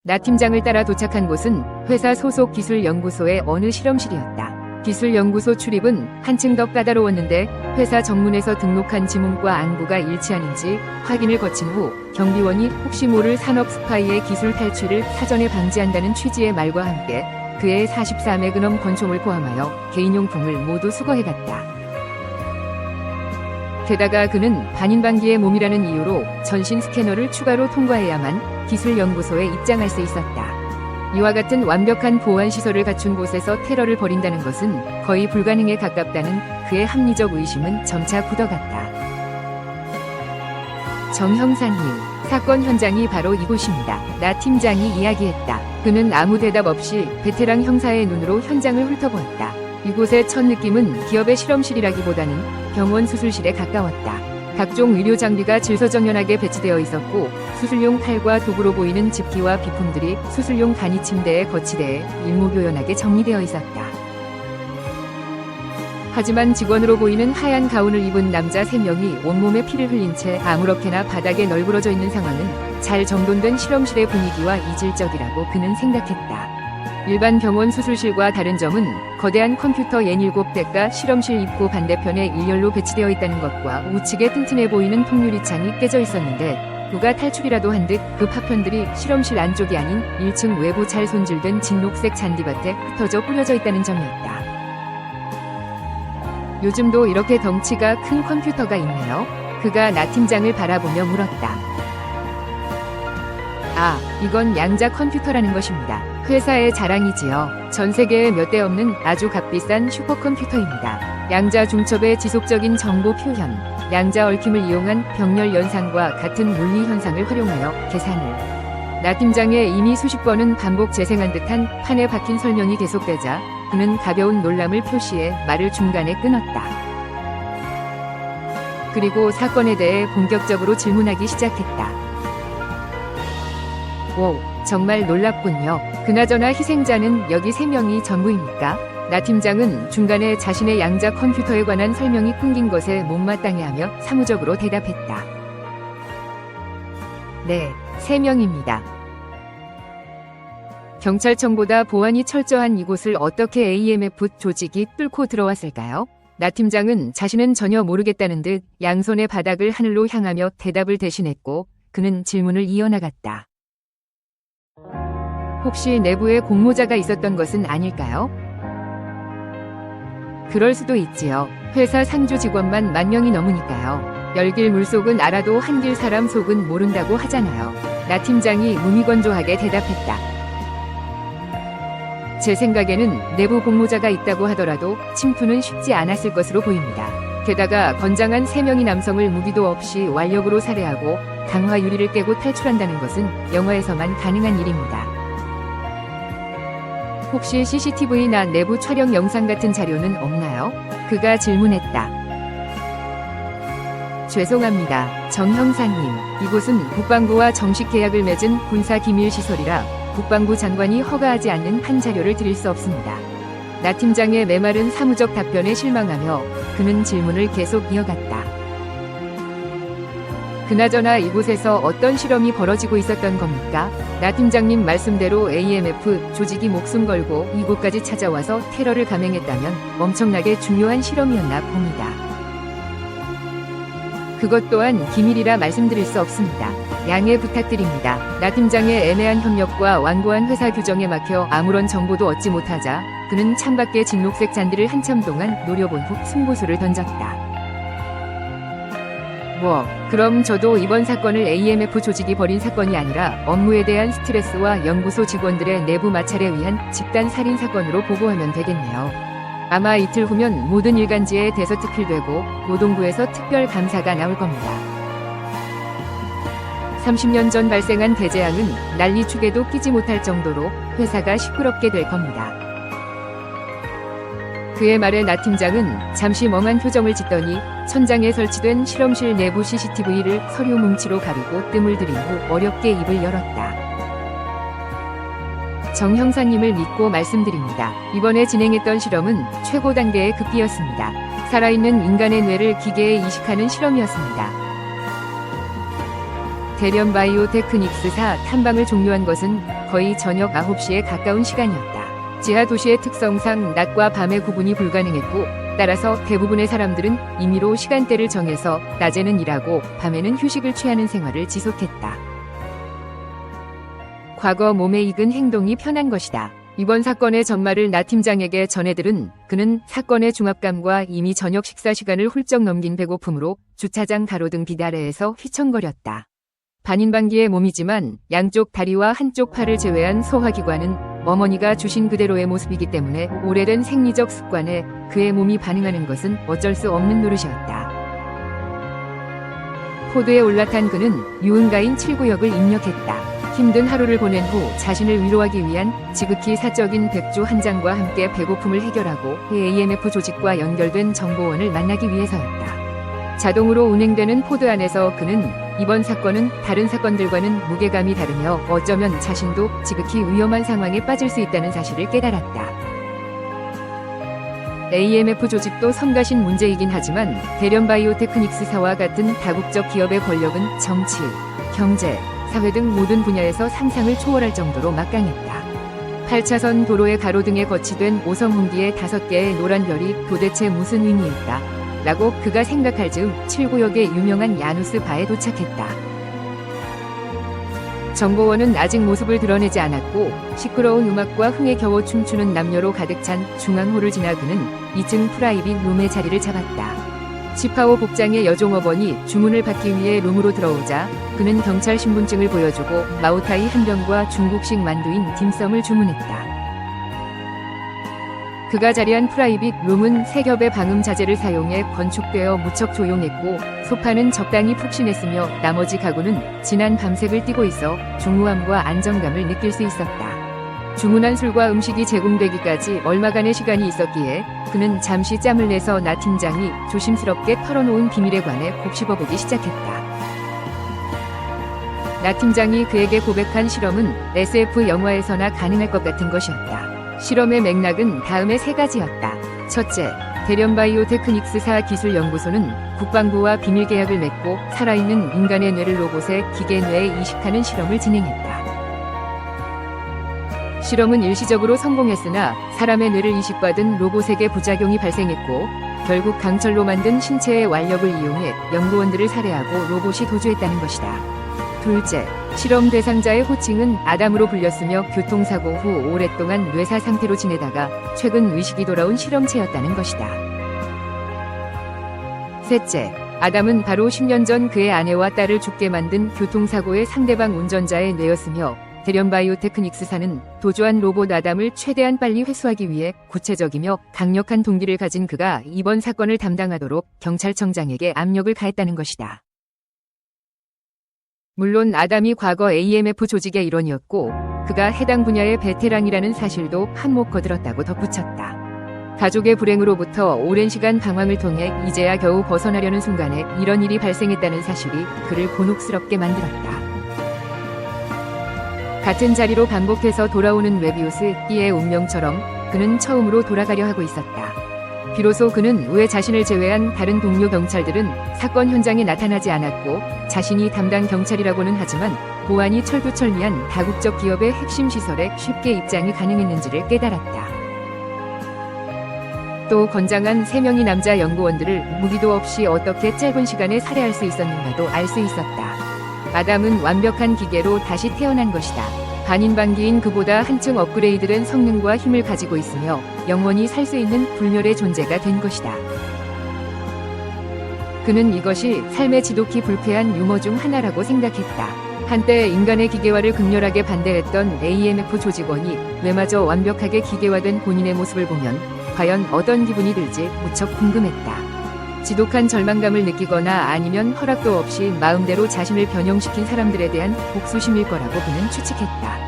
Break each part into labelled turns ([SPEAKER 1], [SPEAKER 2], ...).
[SPEAKER 1] 나 팀장을 따라 도착한 곳은 회사 소속 기술연구소의 어느 실험실이었다. 기술연구소 출입은 한층 더 까다로웠는데 회사 정문에서 등록한 지문과 안구가 일치하는지 확인을 거친 후 경비원이 혹시 모를 산업 스파이의 기술 탈취를 사전에 방지한다는 취지의 말과 함께 그의 44매그넘 권총을 포함하여 개인용품을 모두 수거해갔다. 게다가 그는 반인반기의 몸이라는 이유로 전신 스캐너를 추가로 통과해야만 기술연구소에 입장할 수 있었다. 이와 같은 완벽한 보안시설을 갖춘 곳에서 테러를 벌인다는 것은 거의 불가능에 가깝다는 그의 합리적 의심은 점차 굳어갔다. 정 형사님, 사건 현장이 바로 이곳입니다. 나 팀장이 이야기했다. 그는 아무 대답 없이 베테랑 형사의 눈으로 현장을 훑어보았다. 이곳의 첫 느낌은 기업의 실험실이라기보다는 병원 수술실에 가까웠다. 각종 의료 장비가 질서정연하게 배치되어 있었고 수술용 칼과 도구로 보이는 집기와 비품들이 수술용 간이 침대에 거치대에 일목요연하게 정리되어 있었다. 하지만 직원으로 보이는 하얀 가운을 입은 남자 3명이 온몸에 피를 흘린 채 아무렇게나 바닥에 널브러져 있는 상황은 잘 정돈된 실험실의 분위기와 이질적이라고 그는 생각했다. 일반 병원 수술실과 다른 점은 거대한 컴퓨터 67대가 실험실 입구 반대편에 일렬로 배치되어 있다는 것과 우측에 튼튼해 보이는 통유리 창이 깨져 있었는데 누가 탈출이라도 한 듯 그 파편들이 실험실 안쪽이 아닌 1층 외부 잘 손질된 진녹색 잔디밭에 흩어져 뿌려져 있다는 점이었다. 요즘도 이렇게 덩치가 큰 컴퓨터가 있네요. 그가 나 팀장을 바라보며 물었다. 아, 이건 양자 컴퓨터라는 것입니다. 회사의 자랑이지요. 전 세계에 몇 대 없는 아주 값비싼 슈퍼컴퓨터입니다. 양자 중첩의 지속적인 정보 표현, 양자 얽힘을 이용한 병렬 연산과 같은 물리 현상을 활용하여 계산을. 나 팀장의 이미 수십 번은 반복 재생한 듯한 판에 박힌 설명이 계속되자 그는 가벼운 놀람을 표시해 말을 중간에 끊었다. 그리고 사건에 대해 본격적으로 질문하기 시작했다. 오, 정말 놀랍군요. 그나저나 희생자는 여기 3명이 전부입니까? 나 팀장은 중간에 자신의 양자 컴퓨터에 관한 설명이 끊긴 것에 못마땅해하며 사무적으로 대답했다. 네, 3명입니다. 경찰청보다 보안이 철저한 이곳을 어떻게 AMF 조직이 뚫고 들어왔을까요? 나 팀장은 자신은 전혀 모르겠다는 듯 양손의 바닥을 하늘로 향하며 대답을 대신했고 그는 질문을 이어나갔다. 혹시 내부에 공모자가 있었던 것은 아닐까요? 그럴 수도 있지요. 회사 상주 직원만 10,000명이 넘으니까요. 열길 물속은 알아도 한길 사람 속은 모른다고 하잖아요. 나 팀장이 무미건조하게 대답했다. 제 생각에는 내부 공모자가 있다고 하더라도 침투는 쉽지 않았을 것으로 보입니다. 게다가 건장한 3명의 남성을 무기도 없이 완력으로 살해하고 강화 유리를 깨고 탈출한다는 것은 영화에서만 가능한 일입니다. 혹시 CCTV나 내부 촬영 영상 같은 자료는 없나요? 그가 질문했다. 죄송합니다, 정 형사님. 이곳은 국방부와 정식 계약을 맺은 군사기밀시설이라 국방부 장관이 허가하지 않는 한 자료를 드릴 수 없습니다. 나 팀장의 메마른 사무적 답변에 실망하며 그는 질문을 계속 이어갔다. 그나저나 이곳에서 어떤 실험이 벌어지고 있었던 겁니까? 나 팀장님 말씀대로 AMF 조직이 목숨 걸고 이곳까지 찾아와서 테러를 감행했다면 엄청나게 중요한 실험이었나 봅니다. 그것 또한 기밀이라 말씀드릴 수 없습니다. 양해 부탁드립니다. 나 팀장의 애매한 협력과 완고한 회사 규정에 막혀 아무런 정보도 얻지 못하자 그는 창밖의 진녹색 잔디를 한참 동안 노려본 후 승부수를 던졌다. 그럼 저도 이번 사건을 AMF 조직이 벌인 사건이 아니라 업무에 대한 스트레스와 연구소 직원들의 내부 마찰에 의한 집단 살인 사건으로 보고하면 되겠네요. 아마 이틀 후면 모든 일간지에 대서특필되고 노동부에서 특별 감사가 나올 겁니다. 30년 전 발생한 대재앙은 난리축에도 끼지 못할 정도로 회사가 시끄럽게 될 겁니다. 그의 말에 나 팀장은 잠시 멍한 표정을 짓더니 천장에 설치된 실험실 내부 CCTV를 서류 뭉치로 가리고 뜸을 들인 후 어렵게 입을 열었다. 정 형사님을 믿고 말씀드립니다. 이번에 진행했던 실험은 최고 단계의 극비였습니다. 살아있는 인간의 뇌를 기계에 이식하는 실험이었습니다. 대련 바이오테크닉스사 탐방을 종료한 것은 거의 저녁 9시에 가까운 시간이었다. 지하 도시의 특성상 낮과 밤의 구분이 불가능했고 따라서 대부분의 사람들은 임의로 시간대를 정해서 낮에는 일하고 밤에는 휴식을 취하는 생활을 지속했다. 과거 몸에 익은 행동이 편한 것이다. 이번 사건의 전말을 나 팀장에게 전해들은 그는 사건의 중압감과 이미 저녁 식사 시간을 훌쩍 넘긴 배고픔으로 주차장 가로등 빛 아래에서 휘청거렸다. 반인반기의 몸이지만 양쪽 다리와 한쪽 팔을 제외한 소화기관은 어머니가 주신 그대로의 모습이기 때문에 오래된 생리적 습관에 그의 몸이 반응하는 것은 어쩔 수 없는 노릇이었다. 포드에 올라탄 그는 유흥가인 7구역을 입력했다. 힘든 하루를 보낸 후 자신을 위로하기 위한 지극히 사적인 백주 한 잔과 함께 배고픔을 해결하고 AMF 조직과 연결된 정보원을 만나기 위해서였다. 자동으로 운행되는 포드 안에서 그는 이번 사건은 다른 사건들과는 무게감이 다르며 어쩌면 자신도 지극히 위험한 상황에 빠질 수 있다는 사실을 깨달았다. AMF 조직도 성가신 문제이긴 하지만 대련 바이오테크닉스사와 같은 다국적 기업의 권력은 정치, 경제, 사회 등 모든 분야에서 상상을 초월할 정도로 막강했다. 8차선 도로의 가로등에 거치된 5성 홍기의 5개의 노란 별이 도대체 무슨 의미일까? 라고 그가 생각할 즈음 7구역의 유명한 야누스 바에 도착했다. 정보원은 아직 모습을 드러내지 않았고 시끄러운 음악과 흥에 겨워 춤추는 남녀로 가득 찬 중앙홀을 지나 그는 2층 프라이빗 룸의 자리를 잡았다. 치파오 복장의 여종업원이 주문을 받기 위해 룸으로 들어오자 그는 경찰 신분증을 보여주고 마오타이 한 병과 중국식 만두인 딤섬을 주문했다. 그가 자리한 프라이빗 룸은 3겹의 방음 자재를 사용해 건축되어 무척 조용했고 소파는 적당히 푹신했으며 나머지 가구는 진한 밤색을 띠고 있어 중후함과 안정감을 느낄 수 있었다. 주문한 술과 음식이 제공되기까지 얼마간의 시간이 있었기에 그는 잠시 짬을 내서 나 팀장이 조심스럽게 털어놓은 비밀에 관해 곱씹어보기 시작했다. 나 팀장이 그에게 고백한 실험은 SF 영화에서나 가능할 것 같은 것이었다. 실험의 맥락은 다음의 3가지였다. 첫째, 대련 바이오테크닉스사 기술연구소는 국방부와 비밀 계약을 맺고 살아있는 인간의 뇌를 로봇의 기계 뇌에 이식하는 실험을 진행했다. 실험은 일시적으로 성공했으나 사람의 뇌를 이식받은 로봇에게 부작용이 발생했고 결국 강철로 만든 신체의 완력을 이용해 연구원들을 살해하고 로봇이 도주했다는 것이다. 둘째, 실험 대상자의 호칭은 아담으로 불렸으며 교통사고 후 오랫동안 뇌사 상태로 지내다가 최근 의식이 돌아온 실험체였다는 것이다. 셋째, 아담은 바로 10년 전 그의 아내와 딸을 죽게 만든 교통사고의 상대방 운전자의 뇌였으며 대련 바이오테크닉스사는 도주한 로봇 아담을 최대한 빨리 회수하기 위해 구체적이며 강력한 동기를 가진 그가 이번 사건을 담당하도록 경찰청장에게 압력을 가했다는 것이다. 물론 아담이 과거 AMF 조직의 일원이었고 그가 해당 분야의 베테랑이라는 사실도 한몫 거들었다고 덧붙였다. 가족의 불행으로부터 오랜 시간 방황을 통해 이제야 겨우 벗어나려는 순간에 이런 일이 발생했다는 사실이 그를 곤혹스럽게 만들었다. 같은 자리로 반복해서 돌아오는 웨비우스 띠의 운명처럼 그는 처음으로 돌아가려 하고 있었다. 비로소 그는 왜 자신을 제외한 다른 동료 경찰들은 사건 현장에 나타나지 않았고 자신이 담당 경찰이라고는 하지만 보안이 철두철미한 다국적 기업의 핵심 시설에 쉽게 입장이 가능했는지를 깨달았다. 또 건장한 3명의 남자 연구원들을 무기도 없이 어떻게 짧은 시간에 살해할 수 있었는가도 알 수 있었다. 아담은 완벽한 기계로 다시 태어난 것이다. 반인반기인 그보다 한층 업그레이드된 성능과 힘을 가지고 있으며 영원히 살 수 있는 불멸의 존재가 된 것이다. 그는 이것이 삶의 지독히 불쾌한 유머 중 하나라고 생각했다. 한때 인간의 기계화를 극렬하게 반대했던 AMF 조직원이 뇌마저 완벽하게 기계화된 본인의 모습을 보면 과연 어떤 기분이 들지 무척 궁금했다. 지독한 절망감을 느끼거나 아니면 허락도 없이 마음대로 자신을 변형시킨 사람들에 대한 복수심일 거라고 그는 추측했다.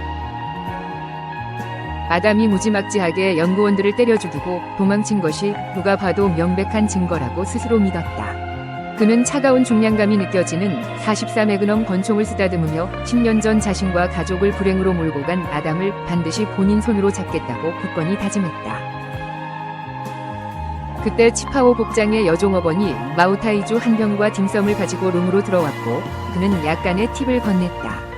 [SPEAKER 1] 아담이 무지막지하게 연구원들을 때려 죽이고 도망친 것이 누가 봐도 명백한 증거라고 스스로 믿었다. 그는 차가운 중량감이 느껴지는 44 매그넘 권총을 쓰다듬으며 10년 전 자신과 가족을 불행으로 몰고 간 아담을 반드시 본인 손으로 잡겠다고 굳건히 다짐했다. 그때 치파오 복장의 여종업원이 마오타이주 한 병과 딤섬을 가지고 룸으로 들어왔고 그는 약간의 팁을 건넸다.